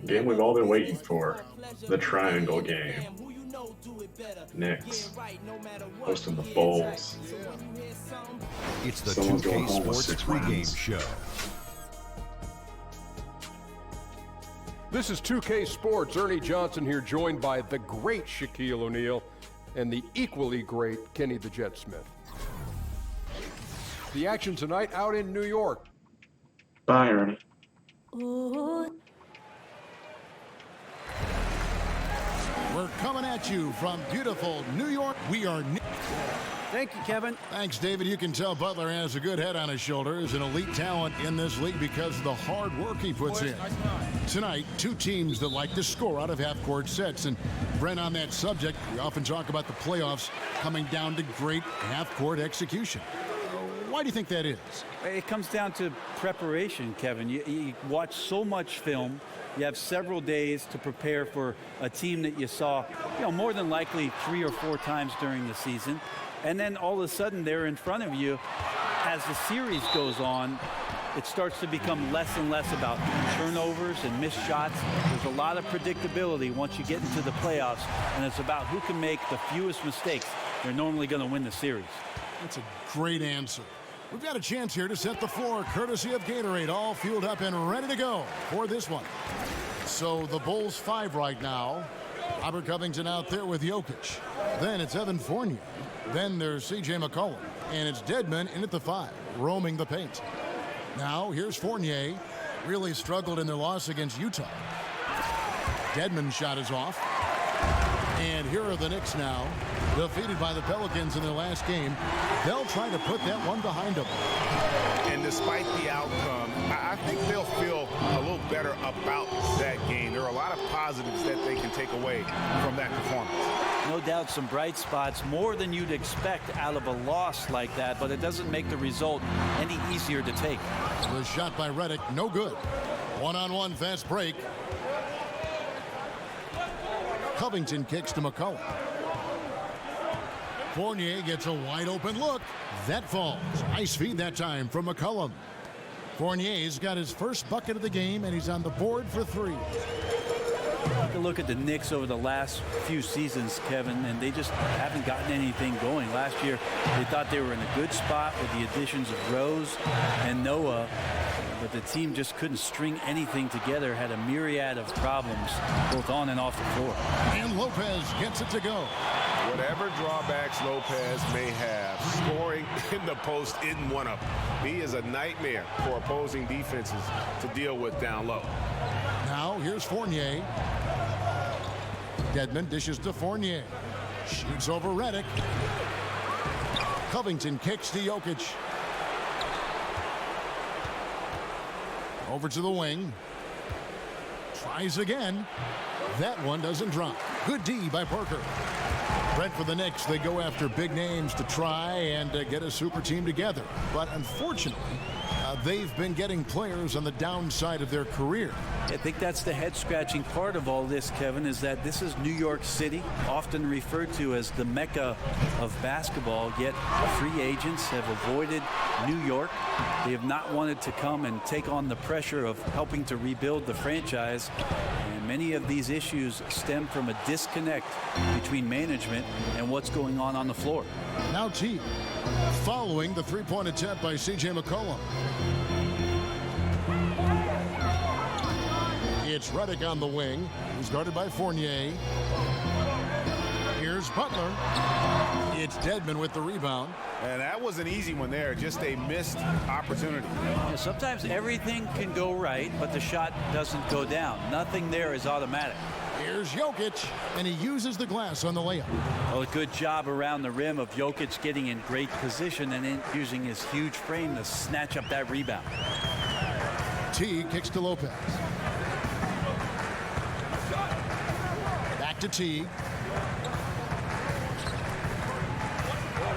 Game we've all been waiting for, the triangle game. Knicks hosting the Bulls. It's the Someone's 2K going home with Sports 6 pregame wins. show. This is 2K Sports. Ernie Johnson here, joined by the great Shaquille O'Neal and the equally great Kenny the Jet Smith. The action tonight out in New York. Bye, Ernie. We're coming at you from beautiful New York. We are Knicks. Thank you, Kevin. Thanks, David. You can tell Butler has a good head on his shoulders, an elite talent in this league because of the hard work he puts in. Tonight, two teams that like to score out of half-court sets. And, Brent, on that subject, we often talk about the playoffs coming down to great half-court execution. Why do you think that is? It comes down to preparation, Kevin. You watch so much film. You have several days to prepare for a team that you saw, more than likely 3 or 4 times during the season. And then all of a sudden they're in front of you. As the series goes on, it starts to become less and less about turnovers and missed shots. There's a lot of predictability once you get into the playoffs, and it's about who can make the fewest mistakes. They're normally going to win the series. That's a great answer. We've got a chance here to set the floor, courtesy of Gatorade, all fueled up and ready to go for this one. So the Bulls 5 right now. Robert Covington out there with Jokic. Then it's Evan Fournier. Then there's C.J. McCollum. And it's Dedmon in at the 5, roaming the paint. Now here's Fournier. Really struggled in their loss against Utah. Dedmon's shot is off. And here are the Knicks now, defeated by the Pelicans in their last game. They'll try to put that one behind them. And despite the outcome, I think they'll feel a little better about that game. There are a lot of positives that they can take away from that performance. No doubt some bright spots, more than you'd expect out of a loss like that, but it doesn't make the result any easier to take. The shot by Redick, no good. One-on-one fast break. Covington kicks to McCollum. Fournier gets a wide open look. That falls. Nice feed that time from McCollum. Fournier's got his first bucket of the game, and he's on the board for 3. Take a look at the Knicks over the last few seasons, Kevin, and they just haven't gotten anything going. Last year, they thought they were in a good spot with the additions of Rose and Noah, but the team just couldn't string anything together, had a myriad of problems both on and off the floor. And Lopez gets it to go. Whatever drawbacks Lopez may have, scoring in the post isn't one of them. He is a nightmare for opposing defenses to deal with down low. Now here's Fournier. Dedmon dishes to Fournier. Shoots over Redick. Covington kicks to Jokic. Over to the wing. Tries again. That one doesn't drop. Good D by Parker. Brent, for the Knicks, they go after big names to try and get a super team together. But unfortunately, they've been getting players on the downside of their career. I think that's the head-scratching part of all this, Kevin, is that this is New York City, often referred to as the Mecca of basketball, yet free agents have avoided New York. They have not wanted to come and take on the pressure of helping to rebuild the franchise. And many of these issues stem from a disconnect between management and what's going on the floor. Now T, following the three-point attempt by C.J. McCollum. It's Redick on the wing. He's guarded by Fournier. Here's Butler. It's Dedmon with the rebound. And that was an easy one there, just a missed opportunity. Sometimes everything can go right, but the shot doesn't go down. Nothing there is automatic. Here's Jokic, and he uses the glass on the layup. Well, a good job around the rim of Jokic getting in great position and using his huge frame to snatch up that rebound. T kicks to Lopez. Back to T.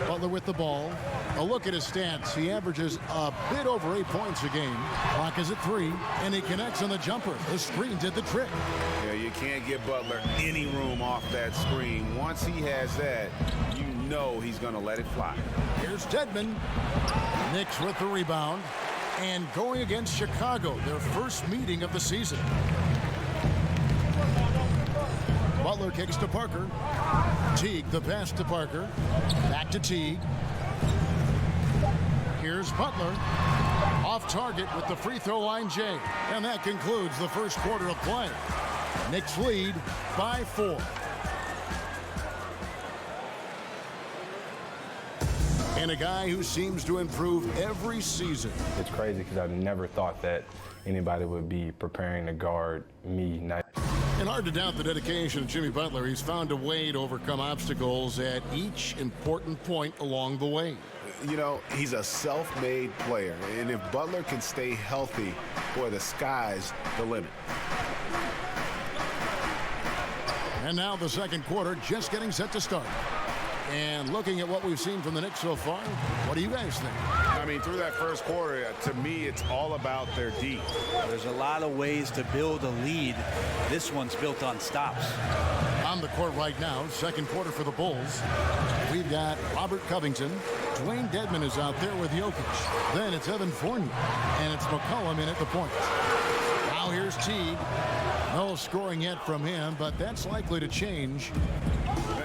Butler with the ball. A look at his stats. He averages a bit over 8 points a game. Clock is at 3, and he connects on the jumper. The screen did the trick. Yeah, you can't give Butler any room off that screen. Once he has that, you know he's going to let it fly. Here's Dedmon. Knicks with the rebound. And going against Chicago, their first meeting of the season. Butler kicks to Parker. Teague, the pass to Parker. Back to Teague. Here's Butler. Off target with the free throw line, Jay. And that concludes the first quarter of play. Knicks lead by 4. And a guy who seems to improve every season. It's crazy because I never thought that anybody would be preparing to guard me. And hard to doubt the dedication of Jimmy Butler. He's found a way to overcome obstacles at each important point along the way. You know, he's a self-made player. And if Butler can stay healthy, boy, the sky's the limit. And now the second quarter just getting set to start. And looking at what we've seen from the Knicks so far, what do you guys think? I mean, through that first quarter, to me, it's all about their D. There's a lot of ways to build a lead. This one's built on stops. On the court right now, second quarter for the Bulls. We've got Robert Covington. Dwayne Dedmon is out there with Jokic. Then it's Evan Fournier. And it's McCollum in at the point. Now here's Teague. No scoring yet from him, but that's likely to change.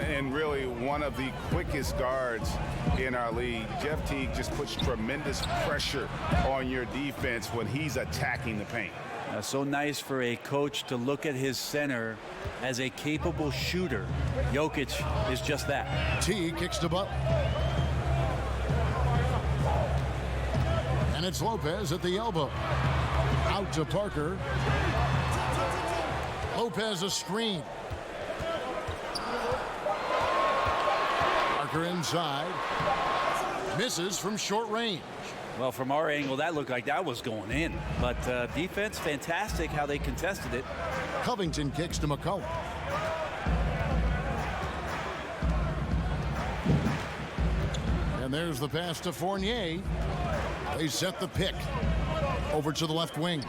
And really one of the quickest guards in our league. Jeff Teague just puts tremendous pressure on your defense when he's attacking the paint. So nice for a coach to look at his center as a capable shooter. Jokic is just that. Teague kicks to Butler. And it's Lopez at the elbow. Out to Parker. Lopez a screen. Parker inside. Misses from short range. Well, from our angle, that looked like that was going in. But defense, fantastic how they contested it. Covington kicks to McCollum. And there's the pass to Fournier. They set the pick. Over to the left wing.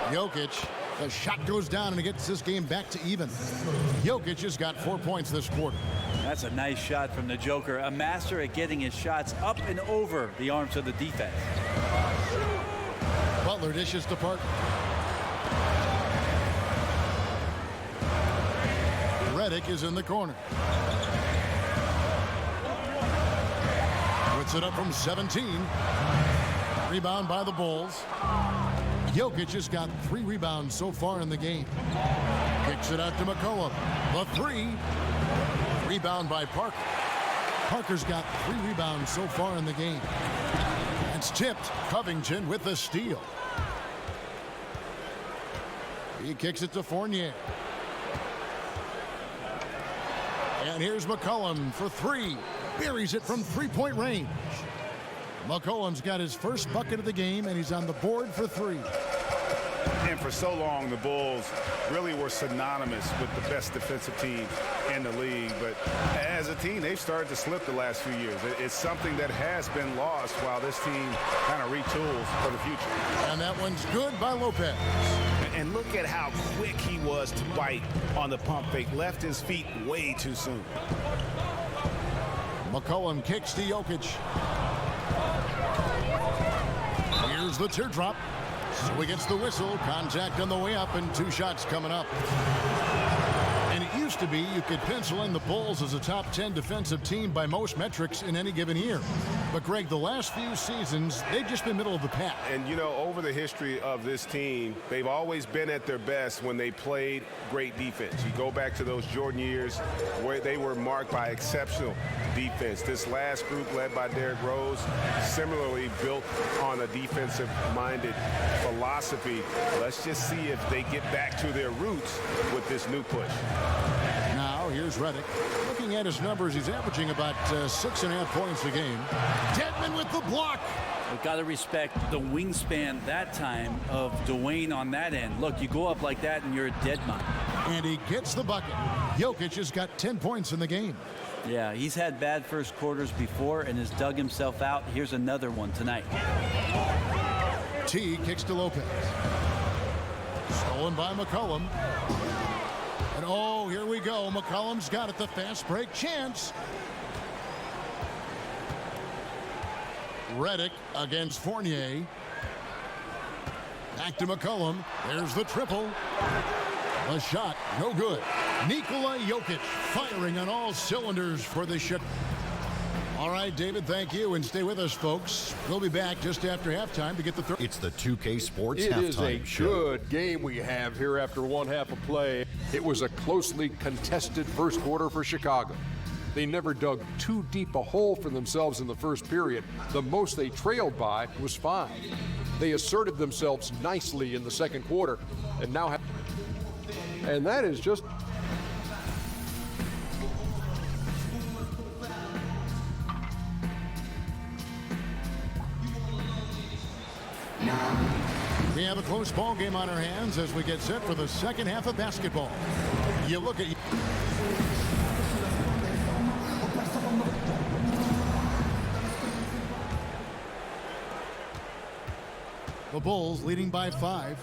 Jokic. The shot goes down and it gets this game back to even. Jokic has got 4 points this quarter. That's a nice shot from the Joker. A master at getting his shots up and over the arms of the defense. Butler dishes to Parker. Redick is in the corner. Puts it up from 17. Rebound by the Bulls. Jokic has got 3 rebounds so far in the game. Kicks it out to McCollum. The 3. Rebound by Parker. Parker's got 3 rebounds so far in the game. It's tipped. Covington with the steal. He kicks it to Fournier. And here's McCollum for 3. Buries it from 3-point range. McCollum's got his first bucket of the game, and he's on the board for 3. And for so long, the Bulls really were synonymous with the best defensive team in the league. But as a team, they've started to slip the last few years. It's something that has been lost while this team kind of retools for the future. And that one's good by Lopez. And look at how quick he was to bite on the pump fake. Left his feet way too soon. McCollum kicks to Jokic. Here's the teardrop. So he gets the whistle. Contact on the way up and 2 shots coming up. And it used to be you could pencil in the Bulls as a top 10 defensive team by most metrics in any given year. But Greg, the last few seasons, they've just been middle of the pack. And you know, over the history of this team, they've always been at their best when they played great defense. You go back to those Jordan years where they were marked by exceptional defense. This last group led by Derrick Rose, similarly built on a defensive-minded philosophy. Let's just see if they get back to their roots with this new push. Now here's Redick. Looking at his numbers, he's averaging about 6.5 points a game. Dedmon with the block. We've got to respect the wingspan that time of Dwayne on that end. Look, you go up like that and you're a dead man. And he gets the bucket. Jokic has got 10 points in the game. Yeah, he's had bad first quarters before and has dug himself out. Here's another one tonight. T kicks to Lopez. Stolen by McCollum. And oh, here we go. McCollum's got it. The fast break chance. Redick against Fournier. Back to McCollum. There's the triple. The shot, no good. Nikola Jokic firing on all cylinders for the shot. All right, David, thank you, and stay with us, folks. We'll be back just after halftime to get the third. It's the 2K Sports It is a halftime show. good game we have here after one half of play. It was a closely contested first quarter for Chicago. They never dug too deep a hole for themselves in the first period. The most they trailed by was 5. They asserted themselves nicely in the second quarter, and now and that is just We have a close ball game on our hands as we get set for the second half of basketball. You look at the Bulls leading by 5.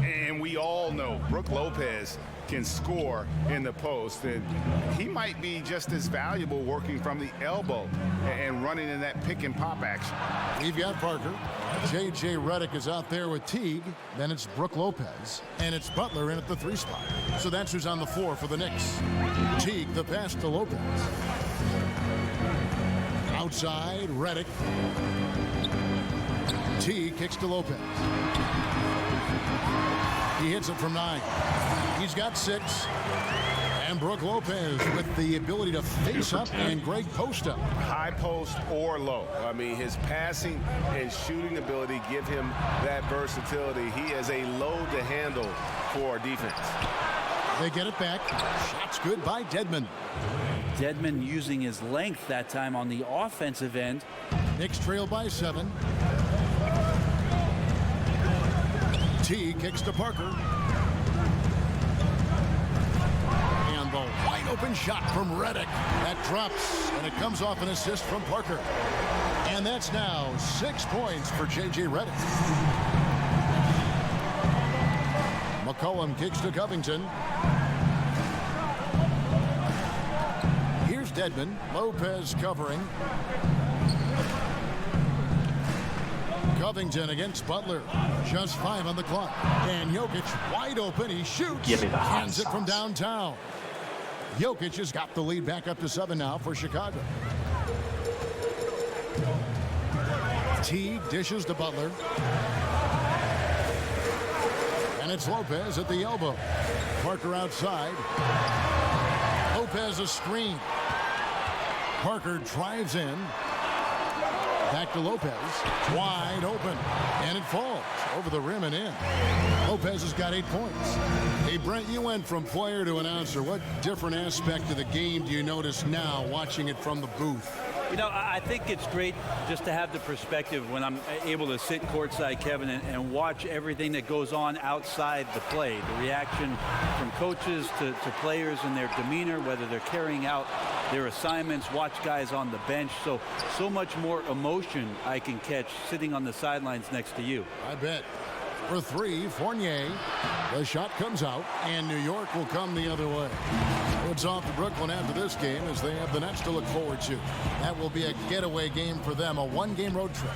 And we all know Brook Lopez can score in the post, and he might be just as valuable working from the elbow and running in that pick and pop action. We've got Parker. J.J. Redick is out there with Teague. Then it's Brook Lopez. And it's Butler in at the 3 spot. So that's who's on the floor for the Knicks. Teague, the pass to Lopez. Outside, Redick. Teague kicks to Lopez. He hits it from 9. He's got 6. And Brook Lopez with the ability to face up and great post up. High post or low. I mean, his passing and shooting ability give him that versatility. He is a load to handle for defense. They get it back. Shots good by Dedmon. Dedmon using his length that time on the offensive end. Knicks trail by 7. T kicks to Parker. And the wide open shot from Redick. That drops, and it comes off an assist from Parker. And that's now 6 points for J.J. Redick. McCollum kicks to Covington. Here's Dedmon. Lopez covering. Covington against Butler. Just 5 on the clock. And Jokic wide open. He shoots. Hands it from downtown. Jokic has got the lead back up to 7 now for Chicago. Teague dishes to Butler. And it's Lopez at the elbow. Parker outside. Lopez a screen. Parker drives in. Back to Lopez. Wide open. And it falls over the rim and in. Lopez has got 8 points. Hey, Brent, you went from player to announcer. What different aspect of the game do you notice now watching it from the booth? You know, I think it's great just to have the perspective when I'm able to sit courtside, Kevin, and watch everything that goes on outside the play. The reaction from coaches to players and their demeanor, whether they're carrying out their assignments, watch guys on the bench. So much more emotion I can catch sitting on the sidelines next to you. I bet. For 3, Fournier. The shot comes out, and New York will come the other way. It's off to Brooklyn after this game as they have the Nets to look forward to. That will be a getaway game for them, a 1-game road trip.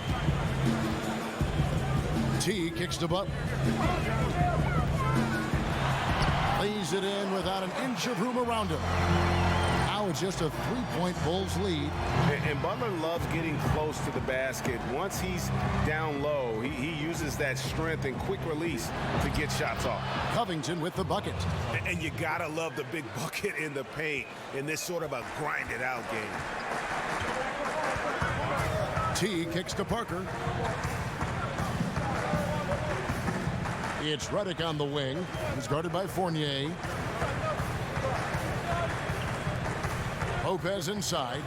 T kicks to Butler. Lays it in without an inch of room around him. Now it's just a 3-point Bulls lead. And Butler loves getting close to the basket. Once he's down low, he uses that strength and quick release to get shots off. Covington with the bucket. And you gotta love the big bucket in the paint in this sort of a grinded out game. T kicks to Parker. It's Redick on the wing. He's guarded by Fournier. Lopez inside.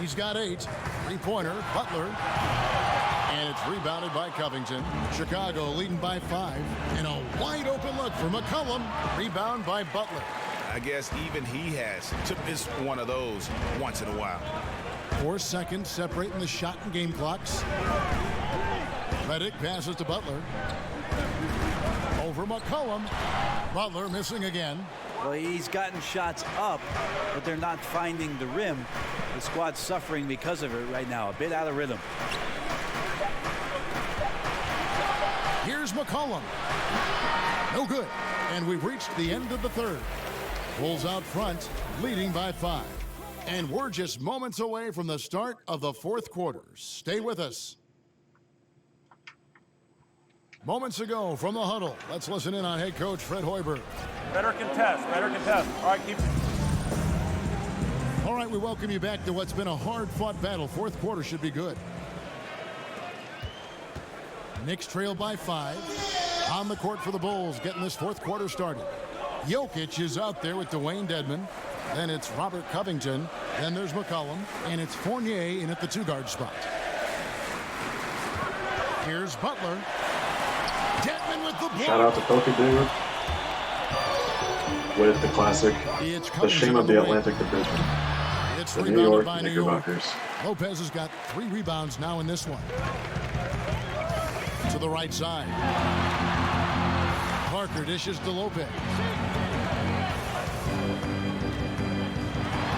He's got 8. 3-pointer. Butler. And it's rebounded by Covington. Chicago leading by 5. And a wide open look for McCollum. Rebound by Butler. I guess even he has to miss one of those once in a while. 4 seconds separating the shot and game clocks. Redick passes to Butler. Over McCollum. Butler missing again. Well, he's gotten shots up, but they're not finding the rim. The squad's suffering because of it right now. A bit out of rhythm. Here's Here's McCollum. No good. And we've reached the end of the third. Bulls out front, leading by 5. And we're just moments away from the start of the fourth quarter. Stay with us. Moments ago from the huddle, let's listen in on head coach Fred Hoiberg. Better contest, better contest. All right, keep. All right, we welcome you back to what's been a hard-fought battle. Fourth quarter should be good. Knicks trail by 5. On the court for the Bulls, getting this fourth quarter started. Jokic is out there with Dwayne Dedmon. Then it's Robert Covington. Then there's McCollum. And it's Fournier in at the 2-guard spot. Here's Butler. Dedmon with the block. Shout out to Poker Dude with the classic, the shame of the Atlantic Division. It's The New York by Knickerbockers. Lopez has got 3 rebounds now in this one. To the right side. Parker dishes to Lopez.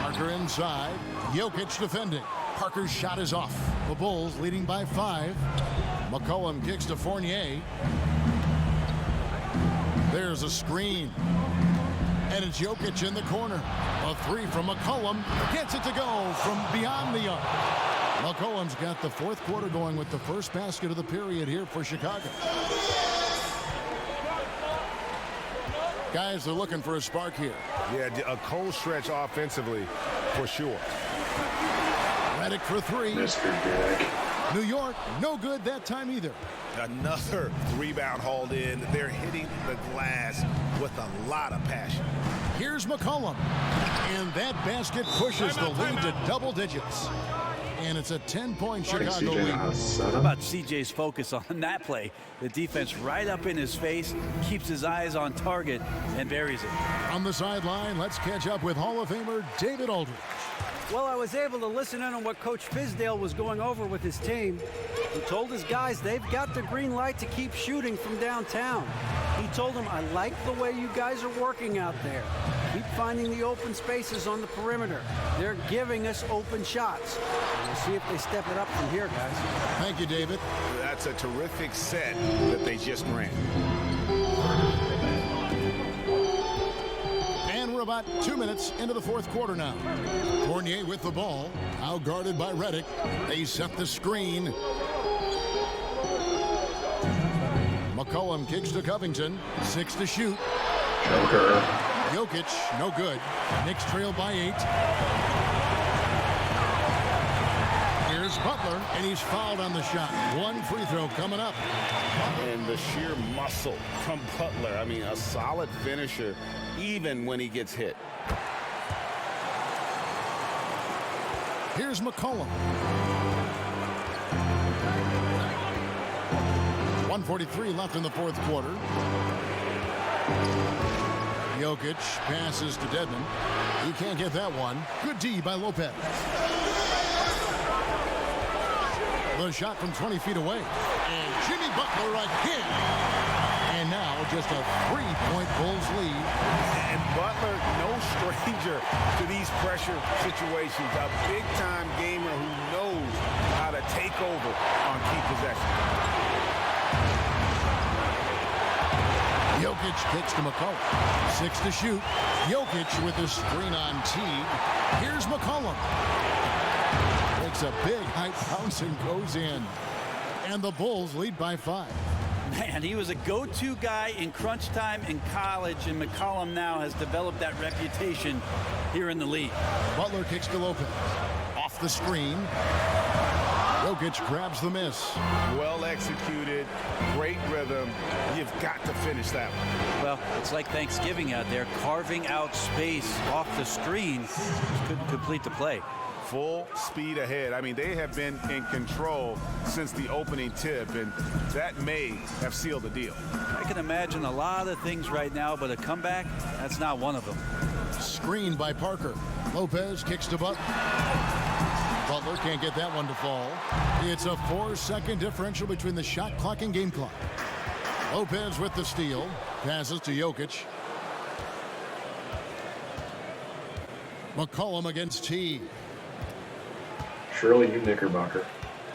Parker inside. Jokic defending. Parker's shot is off. The Bulls leading by 5. McCollum kicks to Fournier. There's a screen. And it's Jokic in the corner. A 3 from McCollum. Gets it to go from beyond the arc. McCollum's got the fourth quarter going with the first basket of the period here for Chicago. Guys, they're looking for a spark here. Yeah, a cold stretch offensively for sure. Redick for 3. Mr. Dick. New York, no good that time either. Another rebound hauled in. They're hitting the glass with a lot of passion. Here's McCollum. And that basket pushes the lead to double digits. And it's a 10-point Chicago lead. How about CJ's focus on that play? The defense right up in his face, keeps his eyes on target, and buries it. On the sideline, let's catch up with Hall of Famer David Aldridge. Well, I was able to listen in on what Coach Fizdale was going over with his team. He told his guys they've got the green light to keep shooting from downtown. He told them, I like the way you guys are working out there. Keep finding the open spaces on the perimeter. They're giving us open shots. We'll see if they step it up from here, guys. Thank you, David. That's a terrific set that they just ran. And we're about 2 minutes into the fourth quarter now. Fournier with the ball, out guarded by Redick. They set the screen. McCollum kicks to Covington. 6 to shoot. Joker. Jokic, no good. Knicks trail by 8. Here's Butler, and he's fouled on the shot. 1 free throw coming up. And the sheer muscle from Butler. I mean, a solid finisher, even when he gets hit. Here's McCollum. 1:43 left in the fourth quarter. Jokic passes to Dedmon. He can't get that one. Good D by Lopez. The shot from 20 feet away. And Jimmy Butler again. And now just a 3-point Bulls lead. And Butler, no stranger to these pressure situations. A big-time gamer who knows how to take over on key possessions. Jokic kicks to McCollum. 6 to shoot. Jokic with the screen on Teague. Here's McCollum. Takes a big high bounce and goes in. And the Bulls lead by 5. Man, he was a go-to guy in crunch time in college, and McCollum now has developed that reputation here in the league. Butler kicks to Lopez. Off the screen. Jokic grabs the miss. Well executed, great rhythm. You've got to finish that one. Well, it's like Thanksgiving out there, carving out space off the screen. Just couldn't complete the play. Full speed ahead. I mean, they have been in control since the opening tip, and that may have sealed the deal. I can imagine a lot of things right now, but a comeback, that's not one of them. Screen by Parker. Lopez kicks to Butler. Butler can't get that one to fall. It's a 4-second differential between the shot clock and game clock. Lopez with the steal. Passes to Jokic. McCollum against T. Surely you Knickerbocker.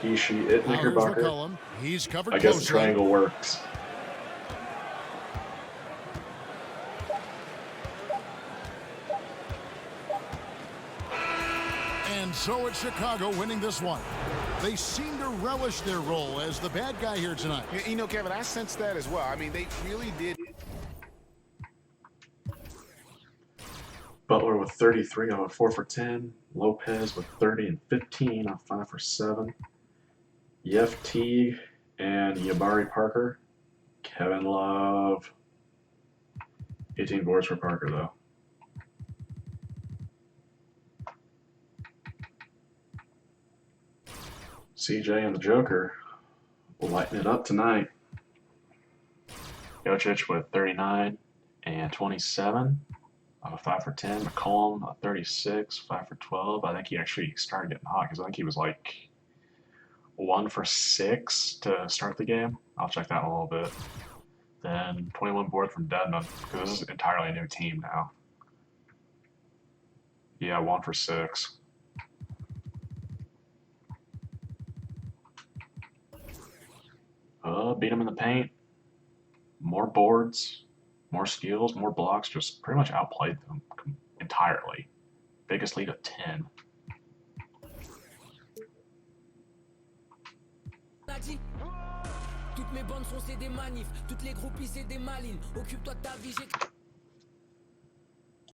He, she, it Knickerbocker. McCollum. He's covered I guess the closely. triangle works. So it's Chicago winning this one. They seem to relish their role as the bad guy here tonight. You know, Kevin, I sense that as well. I mean, they really did. Butler with 33 off 4 for 10. Lopez with 30 and 15 off 5 for 7. Yef Teague and Jabari Parker. Kevin Love. 18 boards for Parker, though. CJ and the Joker will lighten it up tonight. Jokic with 39 and 27. 5 for 10. McCollum 36, 5 for 12. I think he actually started getting hot because I think he was like 1 for 6 to start the game. I'll check that in a little bit. Then 21 boards from Dedmon because this is entirely a new team now. Yeah, 1 for 6. Beat him in the paint. More boards, more steals, more blocks. Just pretty much outplayed them entirely. Biggest lead of 10. Toutes mes bandes sont c'est des manifs, toutes les groupies c'est des malines. Occupe-toi de ta vie, j'ai